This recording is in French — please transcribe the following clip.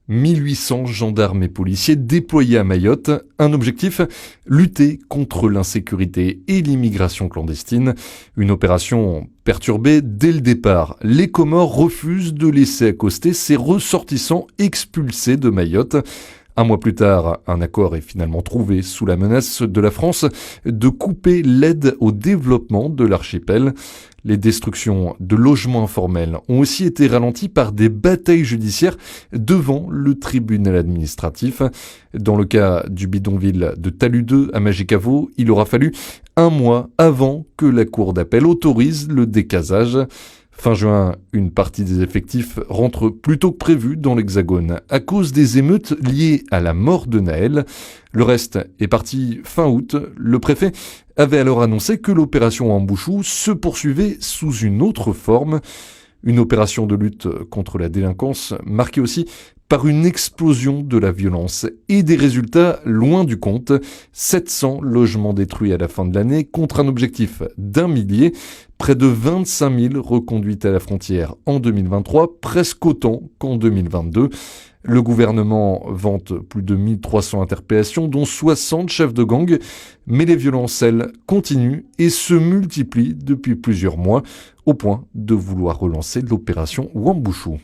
1800 gendarmes et policiers déployés à Mayotte. Un objectif, lutter contre l'insécurité et l'immigration clandestine. Une opération perturbée dès le départ. Les Comores refusent de laisser accoster ces ressortissants expulsés de Mayotte. Un mois plus tard, un accord est finalement trouvé sous la menace de la France de couper l'aide au développement de l'archipel. Les destructions de logements informels ont aussi été ralenties par des batailles judiciaires devant le tribunal administratif. Dans le cas du bidonville de Talus 2 à Magicavo, il aura fallu un mois avant que la cour d'appel autorise le décasage. Fin juin, une partie des effectifs rentre plus tôt que prévu dans l'Hexagone à cause des émeutes liées à la mort de Naël. Le reste est parti fin août. Le préfet avait alors annoncé que l'opération Wambouchou se poursuivait sous une autre forme. Une opération de lutte contre la délinquance marquée aussi par une explosion de la violence et des résultats loin du compte. 700 logements détruits à la fin de l'année contre un objectif d'1 millier. Près de 25 000 reconduites à la frontière en 2023, presque autant qu'en 2022. Le gouvernement vante plus de 1300 interpellations, dont 60 chefs de gang. Mais les violences, elles, continuent et se multiplient depuis plusieurs mois, au point de vouloir relancer l'opération Wambouchou.